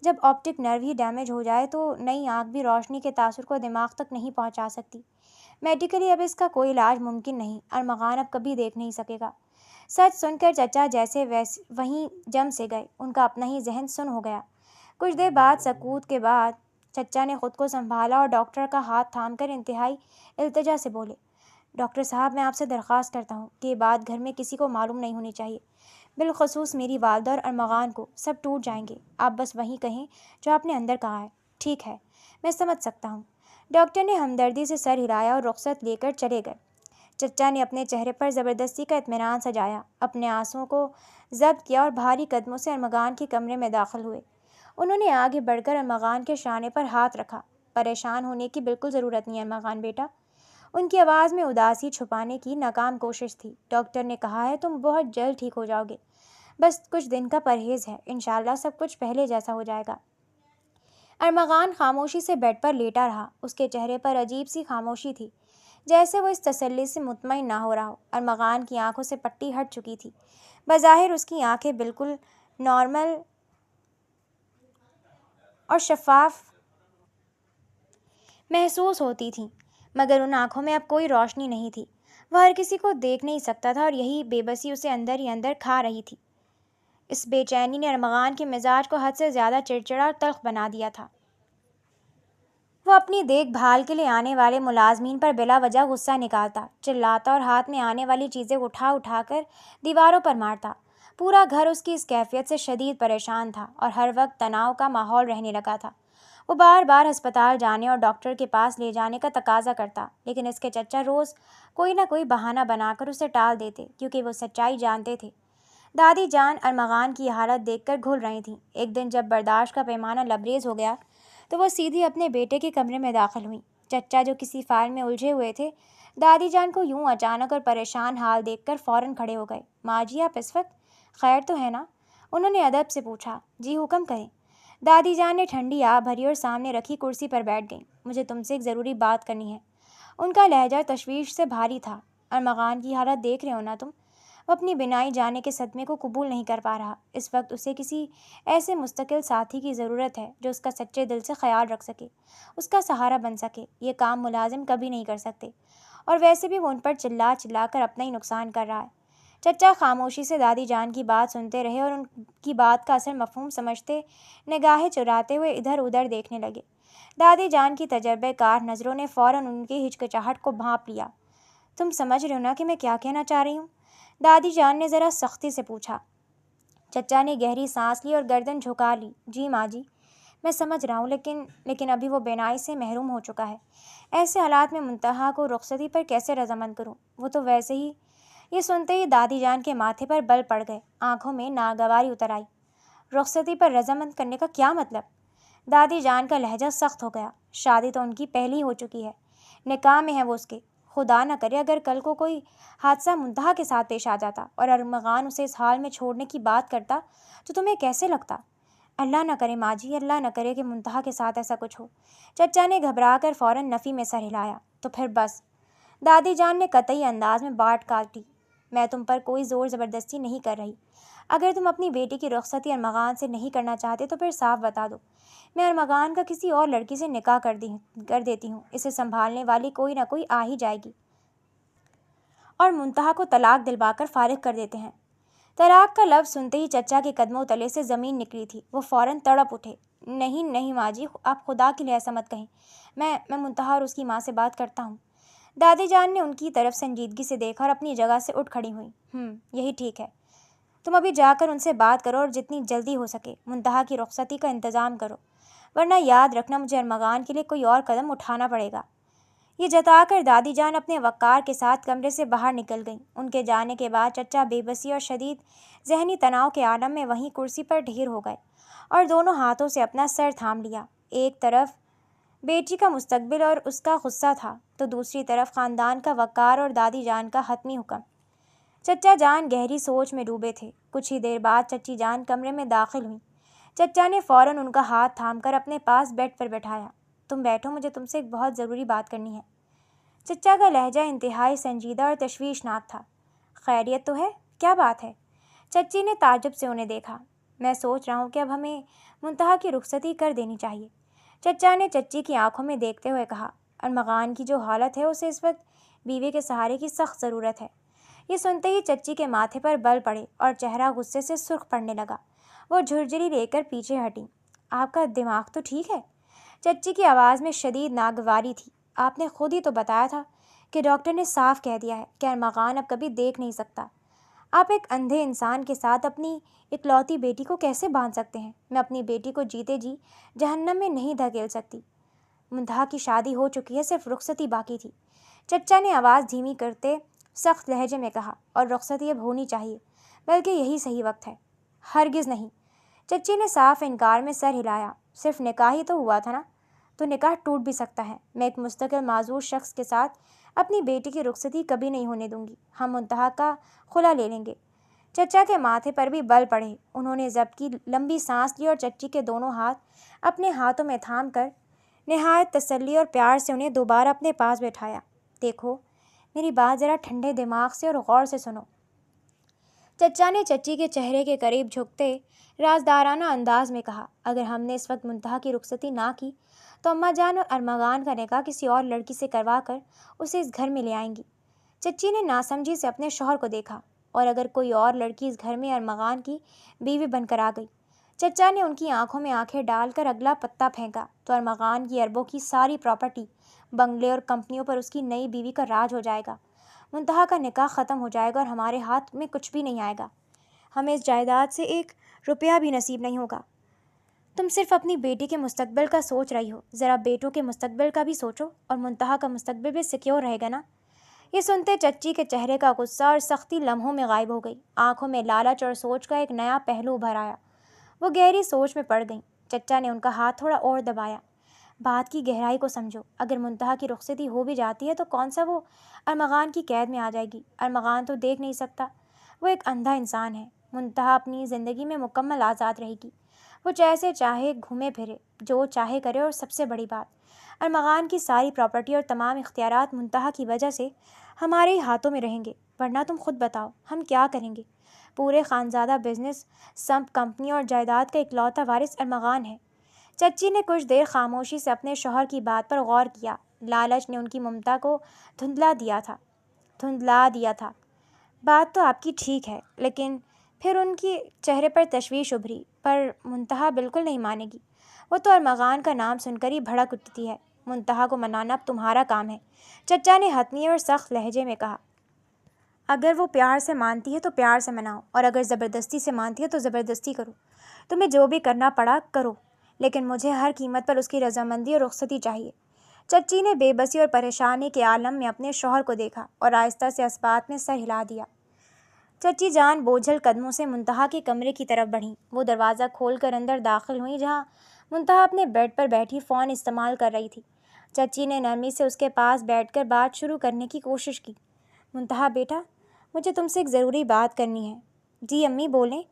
جب آپٹک نرو ہی ڈیمیج ہو جائے تو نئی آنکھ بھی روشنی کے تاثر کو دماغ تک نہیں پہنچا سکتی۔ میڈیکلی اب اس کا کوئی علاج ممکن نہیں۔ ارمغان اب کبھی دیکھ نہیں سکے گا۔ سچ سن کر چچا جیسے وہیں جم سے گئے۔ ان کا اپنا ہی ذہن سن ہو گیا۔ کچھ دیر بعد سکوت کے بعد چچا نے خود کو سنبھالا اور ڈاکٹر کا ہاتھ تھام کر انتہائی التجا سے بولے، ڈاکٹر صاحب میں آپ سے درخواست کرتا ہوں کہ یہ بات گھر میں کسی کو معلوم نہیں ہونی چاہیے، بالخصوص میری والدہ اور ارمغان کو۔ سب ٹوٹ جائیں گے۔ آپ بس وہی کہیں جو آپ نے اندر کہا ہے۔ ٹھیک ہے، میں سمجھ سکتا ہوں۔ ڈاکٹر نے ہمدردی سے سر ہلایا اور رخصت لے کر چلے گئے۔ چچا نے اپنے چہرے پر زبردستی کا اطمینان سجایا، اپنے آنسوؤں کو ضبط کیا اور بھاری قدموں سے ارمغان کے کمرے میں داخل ہوئے۔ انہوں نے آگے بڑھ کر ارمغان کے شانے پر ہاتھ رکھا۔ پریشان ہونے کی بالکل ضرورت نہیں ارمغان بیٹا۔ ان کی آواز میں اداسی چھپانے کی ناکام کوشش تھی۔ ڈاکٹر نے کہا ہے تم بہت جلد ٹھیک ہو جاؤ گے، بس کچھ دن کا پرہیز ہے، انشاءاللہ سب کچھ پہلے جیسا ہو جائے گا۔ ارمغان خاموشی سے بیڈ پر لیٹا رہا۔ اس کے چہرے پر عجیب سی خاموشی تھی، جیسے وہ اس تسلی سے مطمئن نہ ہو رہا ہو۔ ارمغان کی آنکھوں سے پٹی ہٹ چکی تھی۔ بظاہر اس کی آنکھیں بالکل نارمل اور شفاف محسوس ہوتی تھیں، مگر ان آنکھوں میں اب کوئی روشنی نہیں تھی۔ وہ ہر کسی کو دیکھ نہیں سکتا تھا اور یہی بے بسی اسے اندر ہی اندر کھا رہی تھی۔ اس بے چینی نے ارمغان کے مزاج کو حد سے زیادہ چڑچڑا اور تلخ بنا دیا تھا۔ وہ اپنی دیکھ بھال کے لیے آنے والے ملازمین پر بلا وجہ غصہ نکالتا، چلاتا اور ہاتھ میں آنے والی چیزیں اٹھا اٹھا کر دیواروں پر مارتا۔ پورا گھر اس کی اس کیفیت سے شدید پریشان تھا اور ہر وقت تناؤ کا ماحول رہنے لگا تھا۔ وہ بار بار ہسپتال جانے اور ڈاکٹر کے پاس لے جانے کا تقاضا کرتا، لیکن اس کے چچا روز کوئی نہ کوئی بہانہ بنا کر اسے ٹال دیتے، کیونکہ وہ سچائی جانتے تھے۔ دادی جان ارمغان کی حالت دیکھ کر گھل رہی تھیں۔ ایک دن جب برداشت کا پیمانہ لبریز ہو گیا تو وہ سیدھی اپنے بیٹے کے کمرے میں داخل ہوئیں۔ چچا جو کسی فائل میں الجھے ہوئے تھے، دادی جان کو یوں اچانک اور پریشان حال دیکھ کر فوراً کھڑے ہو گئے۔ ماں جی آپ اس وقت؟ خیر تو ہے نا؟ انہوں نے ادب سے پوچھا۔ جی حکم کریں۔ دادی جان نے ٹھنڈی آب بھری اور سامنے رکھی کرسی پر بیٹھ گئیں۔ مجھے تم سے ایک ضروری بات کرنی ہے۔ ان کا لہجہ تشویش سے بھاری تھا۔ ارمغان کی حالت دیکھ رہے ہو نا تم؟ وہ اپنی بینائی جانے کے صدمے کو قبول نہیں کر پا رہا۔ اس وقت اسے کسی ایسے مستقل ساتھی کی ضرورت ہے جو اس کا سچے دل سے خیال رکھ سکے، اس کا سہارا بن سکے۔ یہ کام ملازم کبھی نہیں کر سکتے، اور ویسے بھی وہ ان پر چلا چلا کر اپنا ہی نقصان کر رہا ہے۔ چچا خاموشی سے دادی جان کی بات سنتے رہے اور ان کی بات کا اثر مفہوم سمجھتے نگاہیں چراتے ہوئے ادھر ادھر دیکھنے لگے۔ دادی جان کی تجربہ کار نظروں نے فوراً ان کی ہچکچاہٹ کو بھانپ لیا۔ تم سمجھ رہے ہو نا کہ میں کیا کہنا چاہ رہی ہوں؟ دادی جان نے ذرا سختی سے پوچھا۔ چچا نے گہری سانس لی اور گردن جھکا لی۔ جی ماں جی، میں سمجھ رہا ہوں، لیکن ابھی وہ بینائی سے محروم ہو چکا ہے۔ ایسے حالات میں منتہا کو رخصتی پر کیسے رضامند کروں؟ وہ تو ویسے ہی… یہ سنتے ہی دادی جان کے ماتھے پر بل پڑ گئے، آنکھوں میں ناگواری اتر آئی۔ رخصتی پر رضامند کرنے کا کیا مطلب؟ دادی جان کا لہجہ سخت ہو گیا۔ شادی تو ان کی پہلی ہو چکی ہے، نکاح میں ہے وہ اس کے، خدا نہ کرے اگر کل کو کوئی حادثہ منتہا کے ساتھ پیش آ جاتا اور ارمغان اسے اس حال میں چھوڑنے کی بات کرتا تو تمہیں کیسے لگتا؟ اللہ نہ کرے ماں جی، اللہ نہ کرے کہ منتہا کے ساتھ ایسا کچھ ہو۔ چچا نے گھبرا کر فوراً نفی میں سر ہلایا۔ تو پھر بس، دادی جان نے قطعی انداز میں بات کاٹی، میں تم پر کوئی زور زبردستی نہیں کر رہی۔ اگر تم اپنی بیٹی کی رخصتی ارمغان سے نہیں کرنا چاہتے تو پھر صاف بتا دو، میں ارمغان کا کسی اور لڑکی سے نکاح کر دیتی ہوں، اسے سنبھالنے والی کوئی نہ کوئی آ ہی جائے گی اور منتہا کو طلاق دلوا کر فارغ کر دیتے ہیں۔ طلاق کا لفظ سنتے ہی چچا کے قدموں تلے سے زمین نکلی تھی۔ وہ فوراً تڑپ اٹھے۔ نہیں نہیں ماں جی، آپ خدا کے لیے ایسا مت کہیں، میں منتہا اور اس کی ماں سے بات کرتا ہوں۔ دادی جان نے ان کی طرف سنجیدگی سے دیکھا اور اپنی جگہ سے اٹھ کھڑی ہوئیں۔ یہی ٹھیک ہے، تم ابھی جا کر ان سے بات کرو اور جتنی جلدی ہو سکے منتہا کی رخصتی کا انتظام کرو، ورنہ یاد رکھنا مجھے ارمغان کے لیے کوئی اور قدم اٹھانا پڑے گا۔ یہ جتا کر دادی جان اپنے وقار کے ساتھ کمرے سے باہر نکل گئیں۔ ان کے جانے کے بعد چچا بے بسی اور شدید ذہنی تناؤ کے عالم میں وہیں کرسی پر ڈھیر ہو گئے اور دونوں ہاتھوں سے اپنا سر تھام لیا۔ ایک طرف بیٹی کا مستقبل اور اس کا غصہ تھا تو دوسری طرف خاندان کا وقار اور دادی جان کا حتمی حکم۔ چچا جان گہری سوچ میں ڈوبے تھے۔ کچھ ہی دیر بعد چچی جان کمرے میں داخل ہوئیں۔ چچا نے فوراً ان کا ہاتھ تھام کر اپنے پاس بیڈ پر بٹھایا۔ تم بیٹھو، مجھے تم سے ایک بہت ضروری بات کرنی ہے۔ چچا کا لہجہ انتہائی سنجیدہ اور تشویشناک تھا۔ خیریت تو ہے؟ کیا بات ہے؟ چچی نے تعجب سے انہیں دیکھا۔ میں سوچ رہا ہوں کہ اب ہمیں منتہا کی رخصتی کر دینی چاہیے، چچا نے چچی کی آنکھوں میں دیکھتے ہوئے کہا۔ ارمغان کی جو حالت ہے اسے اس وقت بیوی کے سہارے کی سخت ضرورت ہے۔ یہ سنتے ہی چچی کے ماتھے پر بل پڑے اور چہرہ غصے سے سرخ پڑنے لگا۔ وہ جھرجھری لے کر پیچھے ہٹیں۔ آپ کا دماغ تو ٹھیک ہے؟ چچی کی آواز میں شدید ناگواری تھی۔ آپ نے خود ہی تو بتایا تھا کہ ڈاکٹر نے صاف کہہ دیا ہے کہ ارمغان اب کبھی دیکھ نہیں سکتا۔ آپ ایک اندھے انسان کے ساتھ اپنی اکلوتی بیٹی کو کیسے باندھ سکتے ہیں؟ میں اپنی بیٹی کو جیتے جی جہنم میں نہیں دھکیل سکتی۔ منتہا کی شادی ہو چکی ہے، صرف رخصتی باقی تھی، چچا نے آواز دھیمی کرتے سخت لہجے میں کہا، اور رخصتی اب ہونی چاہیے، بلکہ یہی صحیح وقت ہے۔ ہرگز نہیں، چچی نے صاف انکار میں سر ہلایا۔ صرف نکاح ہی تو ہوا تھا نا، تو نکاح ٹوٹ بھی سکتا ہے۔ میں ایک مستقل معذور شخص کے ساتھ اپنی بیٹی کی رخصتی کبھی نہیں ہونے دوں گی۔ ہم منتہا کا خلا لے لیں گے۔ چچا کے ماتھے پر بھی بل پڑے۔ انہوں نے ضبط کی لمبی سانس لی اور چچی کے دونوں ہاتھ اپنے ہاتھوں میں تھام کر نہایت تسلی اور پیار سے انہیں دوبارہ اپنے پاس بٹھایا۔ دیکھو، میری بات ذرا ٹھنڈے دماغ سے اور غور سے سنو، چچا نے چچی کے چہرے کے قریب جھکتے رازدارانہ انداز میں کہا۔ اگر ہم نے اس وقت منتہا کی رخصتی نہ کی تو اماں جان اور ارمغان کا نکاح کسی اور لڑکی سے کروا کر اسے اس گھر میں لے آئیں گی۔ چچی نے ناسمجھی سے اپنے شوہر کو دیکھا۔ اور اگر کوئی اور لڑکی اس گھر میں ارمغان کی بیوی بن کر آ گئی، چچا نے ان کی آنکھوں میں آنکھیں ڈال کر اگلا پتا پھینکا، تو ارمغان کی اربوں کی ساری پراپرٹی، بنگلے اور کمپنیوں پر اس کی نئی بیوی کا راج ہو جائے گا۔ منتہا کا نکاح ختم ہو جائے گا اور ہمارے ہاتھ میں کچھ بھی نہیں آئے گا۔ ہمیں اس جائیداد سے ایک روپیہ بھی نصیب نہیں ہوگا۔ تم صرف اپنی بیٹی کے مستقبل کا سوچ رہی ہو، ذرا بیٹوں کے مستقبل کا بھی سوچو، اور منتہا کا مستقبل بھی سیکیور رہے گا نا؟ یہ سنتے چچی کے چہرے کا غصہ اور سختی لمحوں میں غائب ہو گئی۔ آنکھوں میں لالچ اور سوچ کا ایک نیا پہلو ابھر آیا۔ وہ گہری سوچ میں پڑ گئیں۔ چچا نے ان کا ہاتھ تھوڑا اور دبایا۔ بات کی گہرائی کو سمجھو، اگر منتہا کی رخصتی ہو بھی جاتی ہے تو کون سا وہ ارمغان کی قید میں آ جائے گی؟ ارمغان تو دیکھ نہیں سکتا، وہ ایک اندھا انسان ہے۔ منتہا اپنی زندگی میں مکمل آزاد رہے گی، وہ جیسے چاہے گھومے پھرے، جو چاہے کرے، اور سب سے بڑی بات، ارمغان کی ساری پراپرٹی اور تمام اختیارات منتہا کی وجہ سے ہمارے ہی ہاتھوں میں رہیں گے۔ ورنہ تم خود بتاؤ ہم کیا کریں گے؟ پورے خانزادہ بزنس، سمپ کمپنی اور جائیداد کا اکلوتا وارث ارمغان ہے۔ چچی نے کچھ دیر خاموشی سے اپنے شوہر کی بات پر غور کیا۔ لالچ نے ان کی ممتا کو دھندلا دیا تھا۔ بات تو آپ کی ٹھیک ہے، لیکن پھر ان کی چہرے پر تشویش ابھری۔ پر منتہا بالکل نہیں مانے گی، وہ تو ارمغان کا نام سن کر ہی بھڑک اٹھتی ہے۔ منتہا کو منانا اب تمہارا کام ہے، چچا نے حتمی اور سخت لہجے میں کہا۔ اگر وہ پیار سے مانتی ہے تو پیار سے مناؤ، اور اگر زبردستی سے مانتی ہے تو زبردستی کرو۔ تمہیں جو بھی کرنا پڑا کرو، لیکن مجھے ہر قیمت پر اس کی رضامندی اور رخصتی چاہیے۔ چچی نے بے بسی اور پریشانی کے عالم میں اپنے شوہر کو دیکھا اور آہستہ سے اس بات میں سر ہلا دیا۔ چچی جان بوجھل قدموں سے منتہا کے کمرے کی طرف بڑھیں۔ وہ دروازہ کھول کر اندر داخل ہوئیں جہاں منتہا اپنے بیڈ پر بیٹھی فون استعمال کر رہی تھی۔ چچی نے نرمی سے اس کے پاس بیٹھ کر بات شروع کرنے کی کوشش کی۔ منتہا بیٹا، مجھے تم سے ایک ضروری بات کرنی ہے۔ جی امی بولیں۔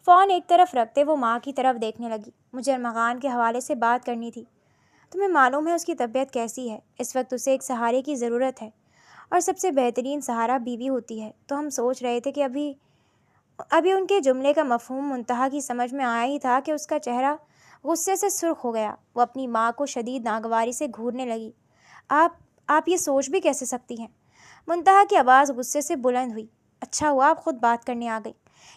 فون ایک طرف رکھتے وہ ماں کی طرف دیکھنے لگی۔ مجھے ارمغان کے حوالے سے بات کرنی تھی۔ تمہیں معلوم ہے اس کی طبیعت کیسی ہے؟ اس وقت اسے ایک سہارے کی ضرورت ہے، اور سب سے بہترین سہارا بیوی ہوتی ہے۔ تو ہم سوچ رہے تھے کہ ابھی ان کے جملے کا مفہوم منتہا کی سمجھ میں آیا ہی تھا کہ اس کا چہرہ غصے سے سرخ ہو گیا۔ وہ اپنی ماں کو شدید ناگواری سے گھورنے لگی۔ آپ یہ سوچ بھی کیسے سکتی ہیں؟ منتہا کی آواز غصے سے بلند ہوئی۔ اچھا ہوا آپ خود بات کرنے آ گئی،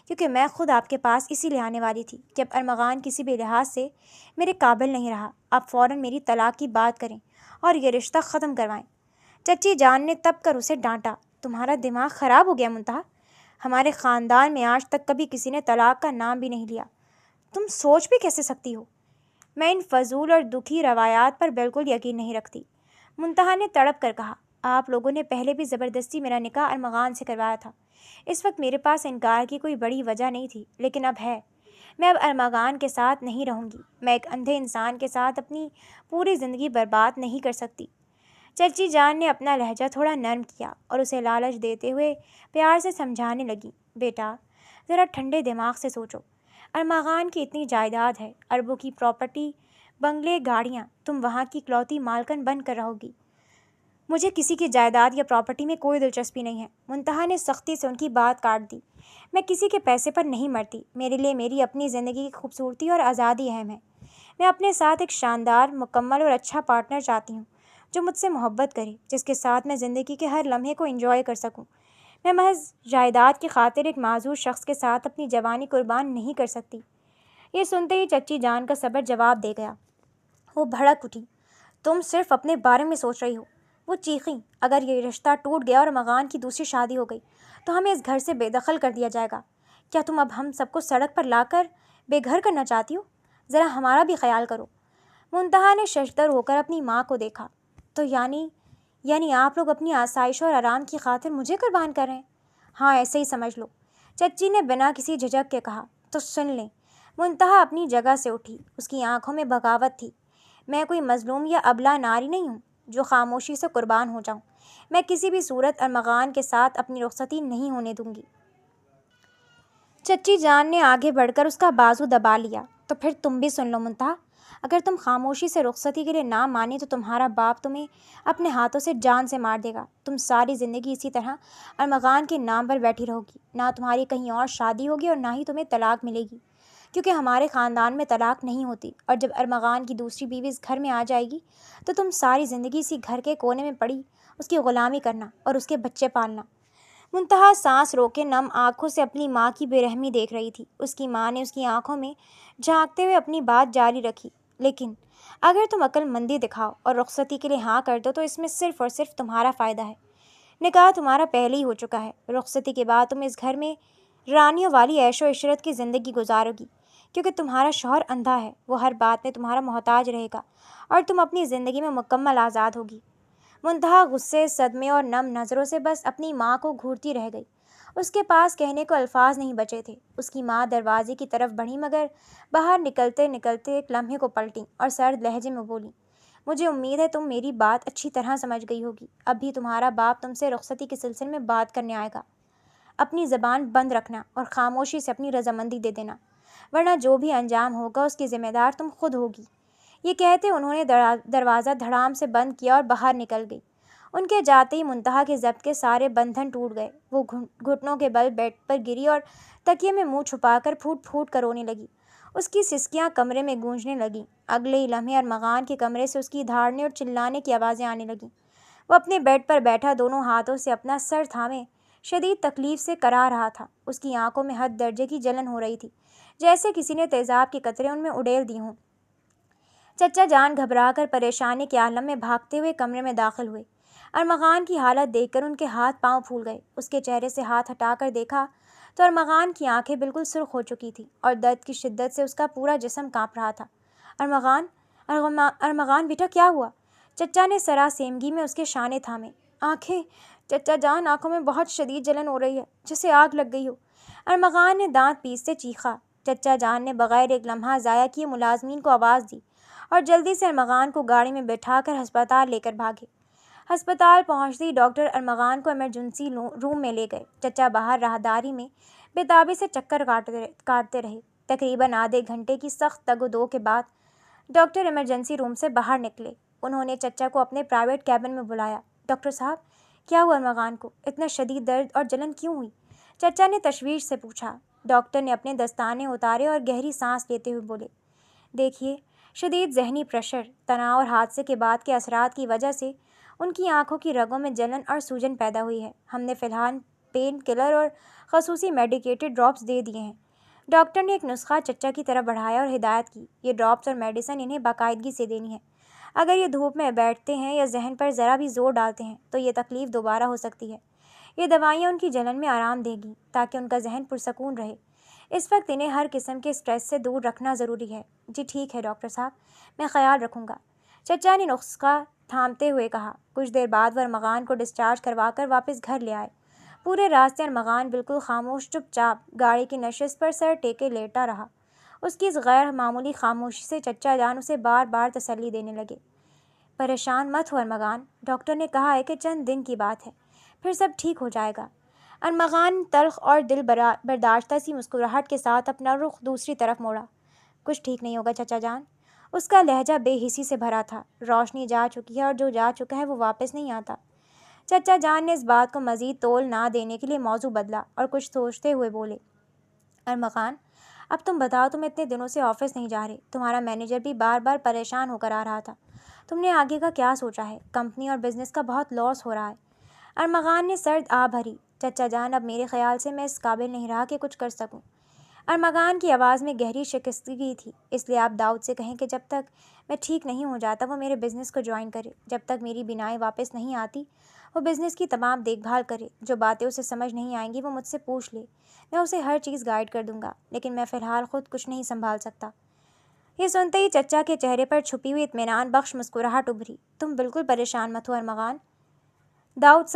کیونکہ میں خود آپ کے پاس اسی لیے آنے والی تھی کہ اب ارمغان کسی بھی لحاظ سے میرے قابل نہیں رہا۔ آپ فوراً میری طلاق کی بات کریں اور یہ رشتہ ختم کروائیں۔ چچی جان نے تپ کر اسے ڈانٹا۔ تمہارا دماغ خراب ہو گیا منتہا؟ ہمارے خاندان میں آج تک کبھی کسی نے طلاق کا نام بھی نہیں لیا۔ تم سوچ بھی کیسے سکتی ہو؟ میں ان فضول اور دکھی روایات پر بالکل یقین نہیں رکھتی، منتہا نے تڑپ کر کہا۔ آپ لوگوں نے پہلے بھی زبردستی میرا نکاح ارمغان سے کروایا تھا۔ اس وقت میرے پاس انکار کی کوئی بڑی وجہ نہیں تھی، لیکن اب ہے۔ میں اب ارمغان کے ساتھ نہیں رہوں گی۔ میں ایک اندھے انسان کے ساتھ اپنی پوری زندگی برباد نہیں کر سکتی۔ چچی جان نے اپنا لہجہ تھوڑا نرم کیا اور اسے لالچ دیتے ہوئے پیار سے سمجھانے لگی۔ بیٹا، ذرا ٹھنڈے دماغ سے سوچو۔ ارمغان کی اتنی جائیداد ہے، اربوں کی پراپرٹی، بنگلے، گاڑیاں، تم وہاں کی اکلوتی مالکن بن کر رہو گی۔ مجھے کسی کی جائیداد یا پراپرٹی میں کوئی دلچسپی نہیں ہے۔ منتہا نے سختی سے ان کی بات کاٹ دی۔ میں کسی کے پیسے پر نہیں مرتی۔ میرے لیے میری اپنی زندگی کی خوبصورتی اور آزادی اہم ہے۔ میں اپنے ساتھ ایک شاندار، مکمل اور اچھا پارٹنر چاہتی ہوں، جو مجھ سے محبت کرے، جس کے ساتھ میں زندگی کے ہر لمحے کو انجوائے کر سکوں۔ میں محض جائیداد کی خاطر ایک معذور شخص کے ساتھ اپنی جوانی قربان نہیں کر سکتی۔ یہ سنتے ہی چچی جان کا صبر جواب دے گیا۔ وہ بھڑک اٹھی۔ تم صرف اپنے بارے میں سوچ رہی ہو، وہ چیخیں۔ اگر یہ رشتہ ٹوٹ گیا اور ارمغان کی دوسری شادی ہو گئی تو ہمیں اس گھر سے بے دخل کر دیا جائے گا۔ کیا تم اب ہم سب کو سڑک پر لا کر بے گھر کرنا چاہتی ہو؟ ذرا ہمارا بھی خیال کرو۔ منتہا نے ششدر ہو کر اپنی ماں کو دیکھا۔ تو یعنی آپ لوگ اپنی آسائش اور آرام کی خاطر مجھے قربان کر رہے ہیں؟ ہاں، ایسے ہی سمجھ لو، چچی نے بنا کسی جھجک کے کہا۔ تو سن لیں۔ منتہا اپنی جگہ سے اٹھی۔ اس کی آنکھوں میں بغاوت تھی۔ میں کوئی مظلوم یا ابلہ ناری نہیں ہوں جو خاموشی سے قربان ہو جاؤں۔ میں کسی بھی صورت ارمغان کے ساتھ اپنی رخصتی نہیں ہونے دوں گی۔ چچی جان نے آگے بڑھ کر اس کا بازو دبا لیا۔ تو پھر تم بھی سن لو منتہا، اگر تم خاموشی سے رخصتی کے لیے نہ مانے تو تمہارا باپ تمہیں اپنے ہاتھوں سے جان سے مار دے گا۔ تم ساری زندگی اسی طرح ارمغان کے نام پر بیٹھی رہو گی۔ نہ تمہاری کہیں اور شادی ہوگی اور نہ ہی تمہیں طلاق ملے گی، کیونکہ ہمارے خاندان میں طلاق نہیں ہوتی۔ اور جب ارمغان کی دوسری بیوی اس گھر میں آ جائے گی تو تم ساری زندگی اسی گھر کے کونے میں پڑی اس کی غلامی کرنا اور اس کے بچے پالنا۔ منتہا سانس روکے نم آنکھوں سے اپنی ماں کی بے رحمی دیکھ رہی تھی۔ اس کی ماں نے اس کی آنکھوں میں جھانکتے ہوئے اپنی بات جاری رکھی۔ لیکن اگر تم عقل مندی دکھاؤ اور رخصتی کے لیے ہاں کر دو تو اس میں صرف اور صرف تمہارا فائدہ ہے۔ نکاح تمہارا پہلے ہی ہو چکا ہے۔ رخصتی کے بعد تم اس گھر میں رانیوں والی عیش و عشرت کی زندگی گزارو گی، کیونکہ تمہارا شوہر اندھا ہے۔ وہ ہر بات میں تمہارا محتاج رہے گا اور تم اپنی زندگی میں مکمل آزاد ہوگی۔ منتہا غصے، صدمے اور نم نظروں سے بس اپنی ماں کو گھورتی رہ گئی۔ اس کے پاس کہنے کو الفاظ نہیں بچے تھے۔ اس کی ماں دروازے کی طرف بڑھی، مگر باہر نکلتے نکلتے ایک لمحے کو پلٹیں اور سرد لہجے میں بولیں۔ مجھے امید ہے تم میری بات اچھی طرح سمجھ گئی ہوگی۔ اب بھی تمہارا باپ تم سے رخصتی کے سلسلے میں بات کرنے آئے گا۔ اپنی زبان بند رکھنا اور خاموشی سے اپنی رضامندی دے دینا، ورنہ جو بھی انجام ہوگا اس کی ذمہ دار تم خود ہوگی۔ یہ کہتے انہوں نے دروازہ دھڑام سے بند کیا اور باہر نکل گئی۔ ان کے جاتے ہی منتہا کے ضبط کے سارے بندھن ٹوٹ گئے۔ وہ گھٹنوں کے بل بیڈ پر گری اور تکیے میں منہ چھپا کر پھوٹ پھوٹ کر رونے لگی۔ اس کی سسکیاں کمرے میں گونجنے لگیں۔ اگلے ہی لمحے ارمغان کے کمرے سے اس کی دھاڑنے اور چلانے کی آوازیں آنے لگیں۔ وہ اپنے بیڈ پر بیٹھا دونوں ہاتھوں سے اپنا سر تھامے شدید تکلیف سے کرا رہا تھا۔ اس کی آنکھوں میں حد درجے کی جلن ہو رہی تھی، جیسے کسی نے تیزاب کے قطرے ان میں اڈیل دی ہوں۔ چچا جان گھبرا کر پریشانی کے عالم میں بھاگتے ہوئے کمرے میں داخل ہوئے۔ ارمغان کی حالت دیکھ کر ان کے ہاتھ پاؤں پھول گئے۔ اس کے چہرے سے ہاتھ ہٹا کر دیکھا تو ارمغان کی آنکھیں بالکل سرخ ہو چکی تھیں اور درد کی شدت سے اس کا پورا جسم کانپ رہا تھا۔ ارمغان بیٹا، کیا ہوا؟ چچا نے سراسیمگی میں اس کے شانے تھامے۔ آنکھیں چچا جان، آنکھوں میں بہت شدید جلن ہو رہی ہے، جیسے آگ لگ گئی ہو۔ ارمغان نے دانت پیستے چیخا۔ چچا جان نے بغیر ایک لمحہ ضائع کیے ملازمین کو آواز دی اور جلدی سے ارمغان کو گاڑی میں بٹھا کر ہسپتال لے کر بھاگے۔ ہسپتال پہنچتے ہی ڈاکٹر ارمغان کو ایمرجنسی روم میں لے گئے۔ چچا باہر راہداری میں بےتابی سے چکر کاٹتے رہے۔ تقریباً آدھے گھنٹے کی سخت تگ و دو کے بعد ڈاکٹر ایمرجنسی روم سے باہر نکلے۔ انہوں نے چچا کو اپنے پرائیویٹ کیبن میں بلایا۔ ڈاکٹر صاحب، کیا ہوا ارمغان کو؟ اتنا شدید درد اور جلن کیوں ہوئی؟ چچا نے تشویش سے پوچھا۔ ڈاکٹر نے اپنے دستانے اتارے اور گہری سانس لیتے ہوئے بولے، دیکھیے، شدید ذہنی پریشر، تناؤ اور حادثے کے بعد کے اثرات کی وجہ سے ان کی آنکھوں کی رگوں میں جلن اور سوجن پیدا ہوئی ہے۔ ہم نے فی الحال پین کلر اور خصوصی میڈیکیٹڈ ڈراپس دے دیے ہیں۔ ڈاکٹر نے ایک نسخہ چچا کی طرف بڑھایا اور ہدایت کی، یہ ڈراپس اور میڈیسن انہیں باقاعدگی سے دینی ہے۔ اگر یہ دھوپ میں بیٹھتے ہیں یا ذہن پر ذرا بھی زور ڈالتے ہیں تو یہ تکلیف دوبارہ ہو سکتی ہے۔ یہ دوائیاں ان کی جلن میں آرام دیں گی تاکہ ان کا ذہن پرسکون رہے۔ اس وقت انہیں ہر قسم کے اسٹریس سے دور رکھنا ضروری ہے۔ جی ٹھیک ہے ڈاکٹر صاحب، میں خیال رکھوں گا، چچا نے نسخہ تھامتے ہوئے کہا۔ کچھ دیر بعد وہ ارمغان کو ڈسچارج کروا کر واپس گھر لے آئے۔ پورے راستے ارمغان بالکل خاموش چپ چاپ گاڑی کی نشست پر سر ٹیکے لیٹا رہا۔ اس کی اس غیر معمولی خاموشی سے چچا جان اسے بار بار تسلی دینے لگے۔ پریشان مت ہو ارمغان، ڈاکٹر نے کہا ہے کہ چند دن کی بات ہے، پھر سب ٹھیک ہو جائے گا۔ ارمغان تلخ اور دل برداشتہ سی مسکراہٹ کے ساتھ اپنا رخ دوسری طرف موڑا۔ کچھ ٹھیک نہیں ہوگا چچا جان۔ اس کا لہجہ بے حسی سے بھرا تھا۔ روشنی جا چکی ہے اور جو جا چکا ہے وہ واپس نہیں آتا۔ چچا جان نے اس بات کو مزید تول نہ دینے کے لیے موضوع بدلا اور کچھ سوچتے ہوئے بولے، ارمغان، اب تم بتاؤ، تم اتنے دنوں سے آفس نہیں جا رہے، تمہارا مینیجر بھی بار بار پریشان ہو کر آ رہا تھا، تم نے آگے کا کیا سوچا ہے؟ کمپنی اور بزنس کا بہت لاس ہو رہا ہے۔ ارمغان نے سرد آہ بھری۔ چچا جان، اب میرے خیال سے میں اس قابل نہیں رہا کہ کچھ کر سکوں۔ ارمغان کی آواز میں گہری شکستگی تھی۔ اس لیے آپ داؤد سے کہیں کہ جب تک میں ٹھیک نہیں ہو جاتا وہ میرے بزنس کو جوائن کرے، جب تک میری بینائی واپس نہیں آتی وہ بزنس کی تمام دیکھ بھال کرے، جو باتیں اسے سمجھ نہیں آئیں گی وہ مجھ سے پوچھ لے، میں اسے ہر چیز گائیڈ کر دوں گا، لیکن میں فی الحال خود کچھ نہیں سنبھال سکتا۔ یہ سنتے ہی چچا کے چہرے پر چھپی ہوئی اطمینان بخش مسکراہٹ ابھری۔ تم بالکل پریشان مت ہو ارمغان، داؤد